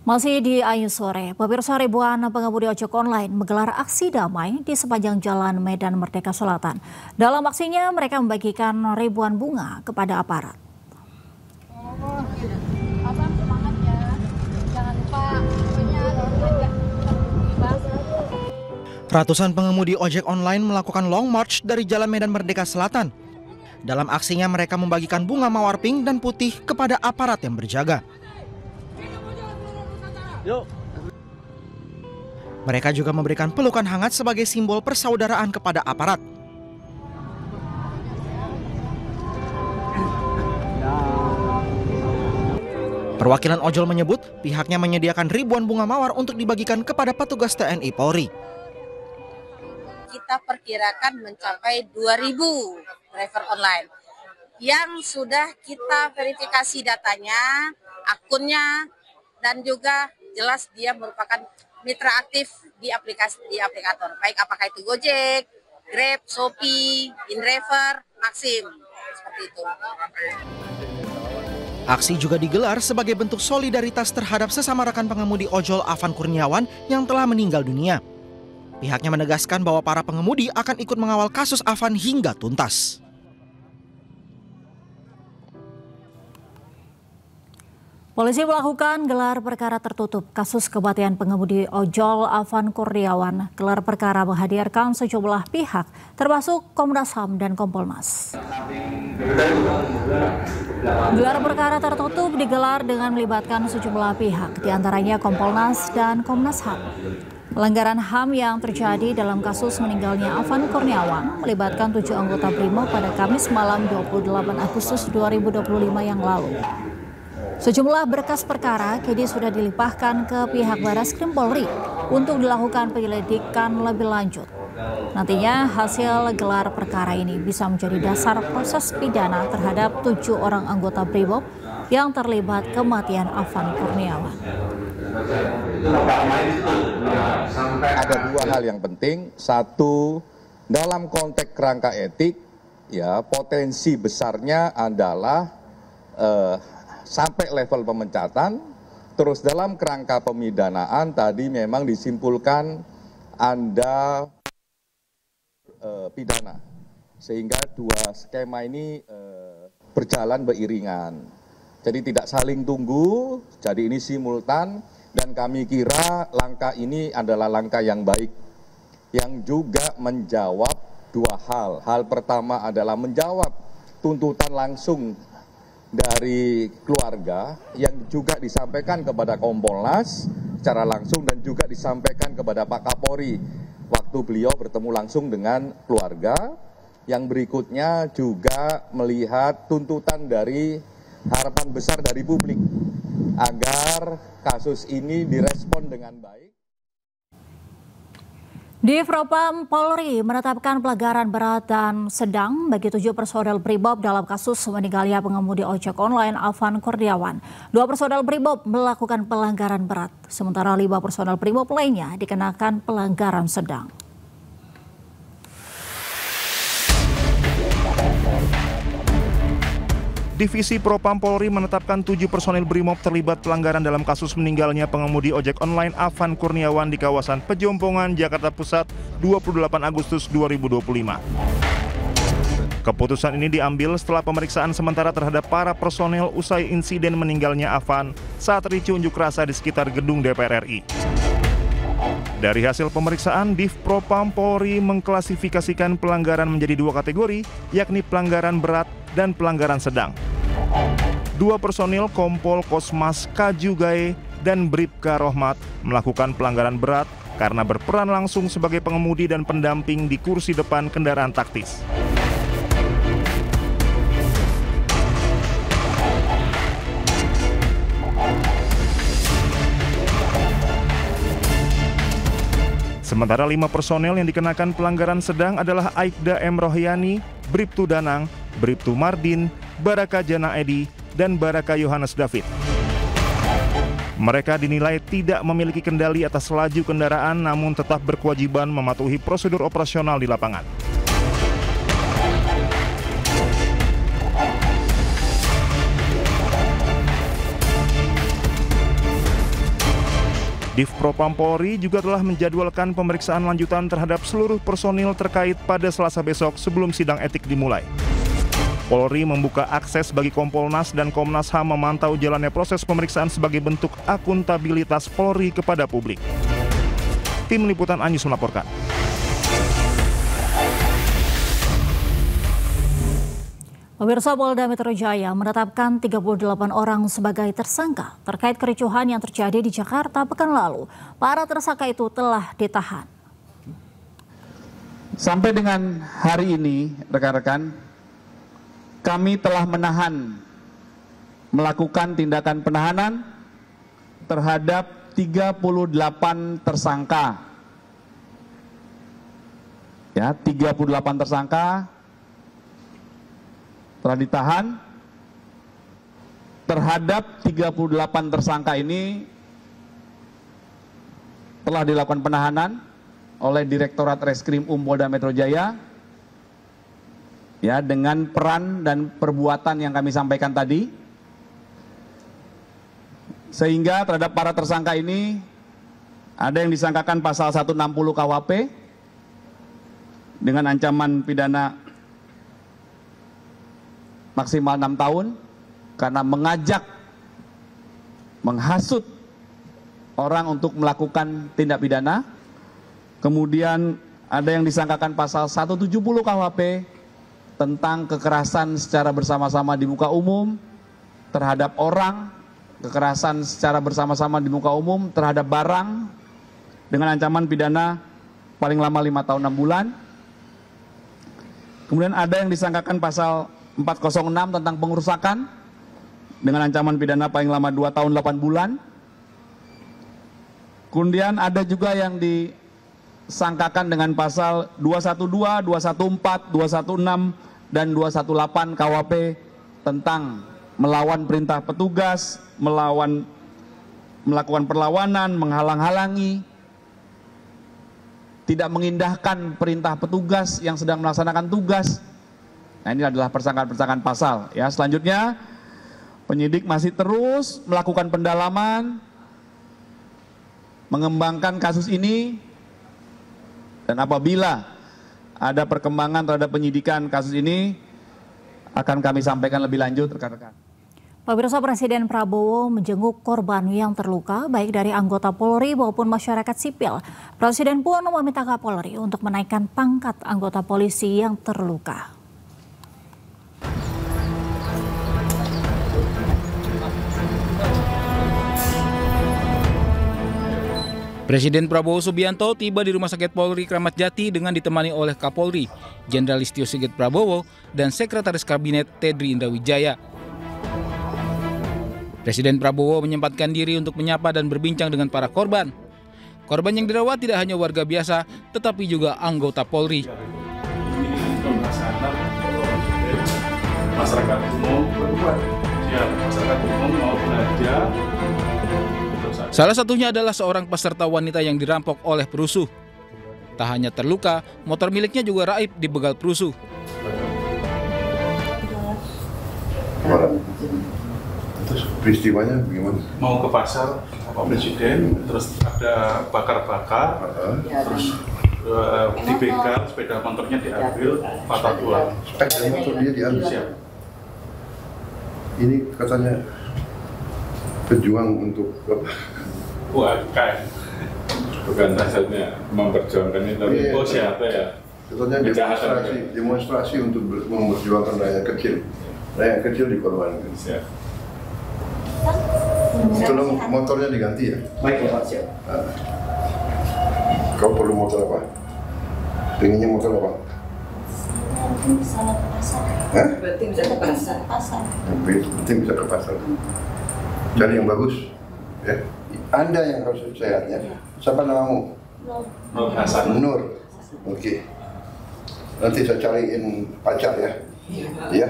Masih di Ayu Sore, pemirsa, ribuan pengemudi ojek online menggelar aksi damai di sepanjang Jalan Medan Merdeka Selatan. Dalam aksinya, mereka membagikan ribuan bunga kepada aparat. Abang semangat ya, jangan lupa Ratusan pengemudi ojek online melakukan long march dari Jalan Medan Merdeka Selatan. Dalam aksinya, mereka membagikan bunga mawar pink dan putih kepada aparat yang berjaga. Yuk. Mereka juga memberikan pelukan hangat sebagai simbol persaudaraan kepada aparat. Perwakilan ojol menyebut pihaknya menyediakan ribuan bunga mawar untuk dibagikan kepada petugas TNI Polri. Kita perkirakan mencapai 2.000 driver online yang sudah kita verifikasi datanya, akunnya, dan juga jelas dia merupakan mitra aktif di aplikator, baik apakah itu Gojek, Grab, Shopee, InDriver, Maxim, seperti itu. Aksi juga digelar sebagai bentuk solidaritas terhadap sesama rekan pengemudi ojol Afan Kurniawan yang telah meninggal dunia. Pihaknya menegaskan bahwa para pengemudi akan ikut mengawal kasus Afan hingga tuntas. Polisi melakukan gelar perkara tertutup kasus kematian pengemudi ojol Afan Kurniawan. Gelar perkara menghadirkan sejumlah pihak, termasuk Komnas HAM dan Kompolnas. Gelar perkara tertutup digelar dengan melibatkan sejumlah pihak, diantaranya Kompolnas dan Komnas HAM. Pelanggaran HAM yang terjadi dalam kasus meninggalnya Afan Kurniawan melibatkan 7 anggota BRIMOB pada Kamis malam 28 Agustus 2025 yang lalu. Sejumlah berkas perkara kini sudah dilimpahkan ke pihak Barreskrim Polri untuk dilakukan penyelidikan lebih lanjut. Nantinya hasil gelar perkara ini bisa menjadi dasar proses pidana terhadap 7 orang anggota BRIMOB yang terlibat kematian Afan Kurniawan. Ada dua hal yang penting. Satu, dalam konteks kerangka etik, ya potensi besarnya adalah sampai level pemecatan. Terus dalam kerangka pemidanaan tadi memang disimpulkan Anda pidana, sehingga dua skema ini berjalan beriringan. Jadi tidak saling tunggu, jadi ini simultan, dan kami kira langkah ini adalah langkah yang baik, yang juga menjawab dua hal. Hal pertama adalah menjawab tuntutan langsung dari keluarga yang juga disampaikan kepada Kompolnas secara langsung dan juga disampaikan kepada Pak Kapolri waktu beliau bertemu langsung dengan keluarga. Yang berikutnya juga melihat tuntutan dari harapan besar dari publik agar kasus ini direspon dengan baik. Di Propam Polri menetapkan pelanggaran berat dan sedang bagi 7 personel BRIMOB dalam kasus meninggalnya pengemudi ojek online Afan Kurniawan. 2 personel BRIMOB melakukan pelanggaran berat, sementara 5 personel BRIMOB lainnya dikenakan pelanggaran sedang. Divisi Propam Polri menetapkan 7 personil BRIMOB terlibat pelanggaran dalam kasus meninggalnya pengemudi ojek online Afan Kurniawan di kawasan Pejompongan, Jakarta Pusat, 28 Agustus 2025. Keputusan ini diambil setelah pemeriksaan sementara terhadap para personel usai insiden meninggalnya Afan saat ricuh unjuk rasa di sekitar gedung DPR RI. Dari hasil pemeriksaan, Div Propam Polri mengklasifikasikan pelanggaran menjadi 2 kategori, yakni pelanggaran berat dan pelanggaran sedang. 2 personil Kompol Kosmas Kajugae dan Bribka Rohmat melakukan pelanggaran berat karena berperan langsung sebagai pengemudi dan pendamping di kursi depan kendaraan taktis. Sementara 5 personel yang dikenakan pelanggaran sedang adalah Aibda M. Rohyani, Bribtu Danang, Bribtu Mardin, Baraka Jana Edi, dan Baraka Yohanes David. Mereka dinilai tidak memiliki kendali atas laju kendaraan namun tetap berkewajiban mematuhi prosedur operasional di lapangan. Divpropam Polri juga telah menjadwalkan pemeriksaan lanjutan terhadap seluruh personil terkait pada Selasa besok sebelum sidang etik dimulai. Polri membuka akses bagi Kompolnas dan Komnas HAM memantau jalannya proses pemeriksaan sebagai bentuk akuntabilitas Polri kepada publik. Tim Liputan Anyus melaporkan. Pemirsa, Polda Metro Jaya menetapkan 38 orang sebagai tersangka terkait kericuhan yang terjadi di Jakarta pekan lalu. Para tersangka itu telah ditahan. Sampai dengan hari ini, rekan-rekan, kami telah melakukan tindakan penahanan terhadap 38 tersangka. Ya, 38 tersangka telah ditahan. Terhadap 38 tersangka ini telah dilakukan penahanan oleh Direktorat Reskrim Polda Metro Jaya, ya, dengan peran dan perbuatan yang kami sampaikan tadi, sehingga terhadap para tersangka ini ada yang disangkakan pasal 160 KUHP dengan ancaman pidana maksimal 6 tahun karena mengajak, menghasut orang untuk melakukan tindak pidana. Kemudian ada yang disangkakan pasal 170 KUHP tentang kekerasan secara bersama-sama di muka umum terhadap orang, kekerasan secara bersama-sama di muka umum terhadap barang dengan ancaman pidana paling lama 5 tahun 6 bulan. Kemudian ada yang disangkakan pasal 406 tentang pengerusakan dengan ancaman pidana paling lama 2 tahun 8 bulan. Kemudian ada juga yang disangkakan dengan pasal 212, 214, 216 dan 218 KUHP tentang melawan perintah petugas, melakukan perlawanan, menghalang-halangi, tidak mengindahkan perintah petugas yang sedang melaksanakan tugas. Nah, ini adalah persangkaan-persangkaan pasal. Ya, selanjutnya penyidik masih terus melakukan pendalaman, mengembangkan kasus ini, dan apabila ada perkembangan terhadap penyidikan kasus ini akan kami sampaikan lebih lanjut, rekan-rekan. Pemirsa, Presiden Prabowo menjenguk korban yang terluka baik dari anggota Polri maupun masyarakat sipil. Presiden pun meminta Kapolri untuk menaikkan pangkat anggota polisi yang terluka. Presiden Prabowo Subianto tiba di Rumah Sakit Polri Kramat Jati dengan ditemani oleh Kapolri, Jenderal Listio Sigit Prabowo, dan Sekretaris Kabinet Tedri Indrawijaya. Presiden Prabowo menyempatkan diri untuk menyapa dan berbincang dengan para korban. Korban yang dirawat tidak hanya warga biasa, tetapi juga anggota Polri. Masyarakat umum mau belanja. Salah satunya adalah seorang peserta wanita yang dirampok oleh perusuh. Tak hanya terluka, motor miliknya juga raib di begal perusuh. Terus peristiwanya bagaimana? Mau ke pasar, Pak Presiden, terus ada bakar-bakar, terus dibegal, sepeda motornya diambil, patah tulang. Sepeda motor dia diambil? Siap. Ini katanya pejuang untuk apa? UMKM. Bukan hasilnya memperjuangkan itu, tapi siapa ya? Katanya demonstrasi untuk memperjuangkan rakyat kecil. Rakyat kecil dikorbankan. Siap. Tolong motornya diganti ya? Baik ya Pak, siap. Kau perlu motor apa? Pengennya motor apa? Penting bisa ke pasar. Hah? Penting bisa ke pasar. Penting bisa ke pasar. Cari yang bagus. Ya. Anda yang harus sehatnya. Siapa namamu? Nur Hasan. Nur. Oke. Nanti saya cariin pacar ya. Ya.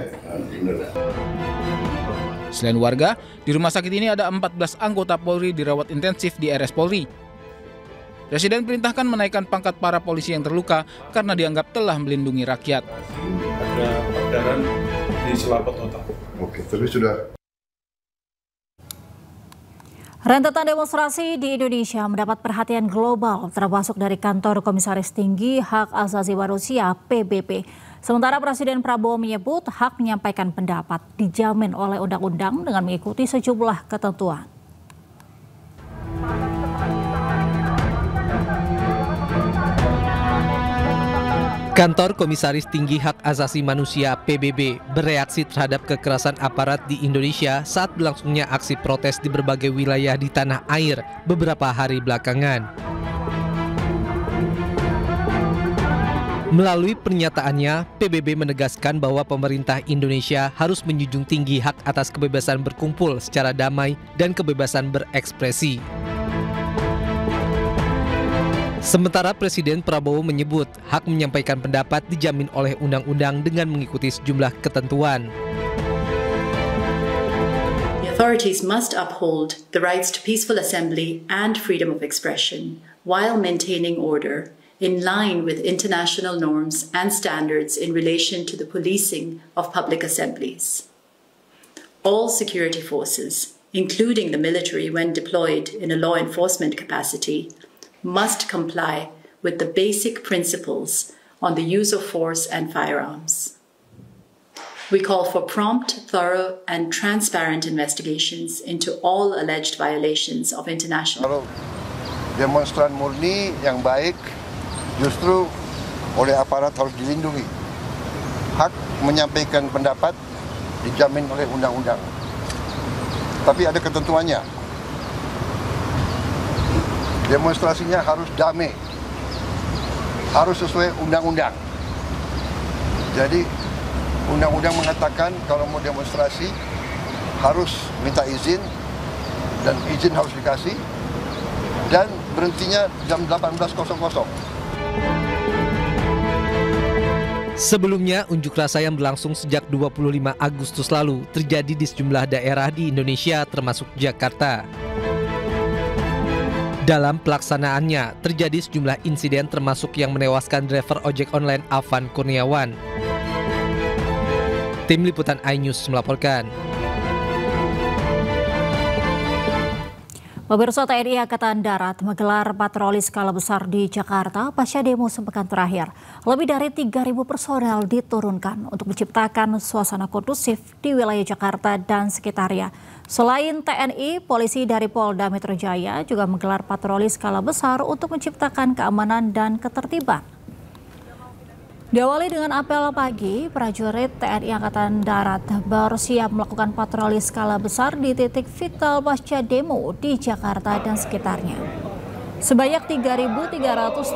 Nur. Selain warga, di rumah sakit ini ada 14 anggota Polri dirawat intensif di RS Polri. Presiden perintahkan menaikkan pangkat para polisi yang terluka karena dianggap telah melindungi rakyat. Ada perdarahan di selaput otak. Oke, tapi sudah. Rentetan demonstrasi di Indonesia mendapat perhatian global, termasuk dari Kantor Komisaris Tinggi Hak Asasi Manusia (PBB). Sementara Presiden Prabowo menyebut hak menyampaikan pendapat dijamin oleh undang-undang dengan mengikuti sejumlah ketentuan. Kantor Komisaris Tinggi Hak Asasi Manusia (PBB) bereaksi terhadap kekerasan aparat di Indonesia saat berlangsungnya aksi protes di berbagai wilayah di tanah air beberapa hari belakangan. Melalui pernyataannya, PBB menegaskan bahwa pemerintah Indonesia harus menjunjung tinggi hak atas kebebasan berkumpul secara damai dan kebebasan berekspresi. Sementara Presiden Prabowo menyebut hak menyampaikan pendapat dijamin oleh undang-undang dengan mengikuti sejumlah ketentuan. The authorities must uphold the rights to peaceful assembly and freedom of expression while maintaining order in line with international norms and standards in relation to the policing of public assemblies. All security forces, including the military when deployed in a law enforcement capacity, must comply with the basic principles on the use of force and firearms. We call for prompt, thorough, and transparent investigations into all alleged violations of international. Kalau demonstran murni yang baik, justru oleh aparat harus dilindungi. Hak menyampaikan pendapat dijamin oleh undang-undang. Tapi ada ketentuannya. Demonstrasinya harus damai, harus sesuai undang-undang. Jadi undang-undang mengatakan kalau mau demonstrasi harus minta izin dan izin harus dikasih dan berhentinya jam 18.00. Sebelumnya, unjuk rasa yang berlangsung sejak 25 Agustus lalu terjadi di sejumlah daerah di Indonesia termasuk Jakarta. Dalam pelaksanaannya, terjadi sejumlah insiden termasuk yang menewaskan driver ojek online Afan Kurniawan. Tim Liputan iNews melaporkan. Pemirsa, TNI Angkatan Darat menggelar patroli skala besar di Jakarta pasca demo sepekan terakhir. Lebih dari 3.000 personel diturunkan untuk menciptakan suasana kondusif di wilayah Jakarta dan sekitarnya. Selain TNI, polisi dari Polda Metro Jaya juga menggelar patroli skala besar untuk menciptakan keamanan dan ketertiban. Diawali dengan apel pagi, prajurit TNI Angkatan Darat bersiap melakukan patroli skala besar di titik vital pasca demo di Jakarta dan sekitarnya. Sebanyak 3.335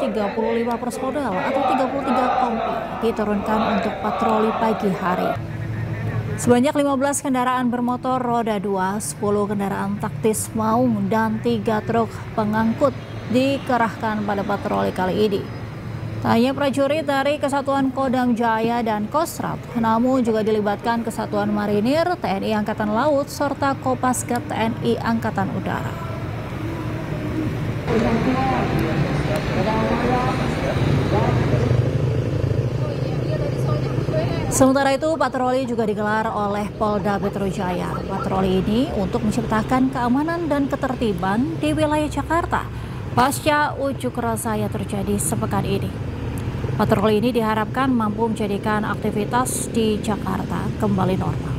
personel atau 33 kompi diturunkan untuk patroli pagi hari. Sebanyak 15 kendaraan bermotor roda 2, 10 kendaraan taktis maung, dan 3 truk pengangkut dikerahkan pada patroli kali ini. Tak hanya prajurit dari Kesatuan Kodam Jaya dan Kostrad, namun juga dilibatkan Kesatuan Marinir, TNI Angkatan Laut, serta Kopasgat TNI Angkatan Udara. Sementara itu, patroli juga digelar oleh Polda Metro Jaya. Patroli ini untuk menciptakan keamanan dan ketertiban di wilayah Jakarta pasca unjuk rasa yang terjadi sepekan ini. Patroli ini diharapkan mampu menjadikan aktivitas di Jakarta kembali normal.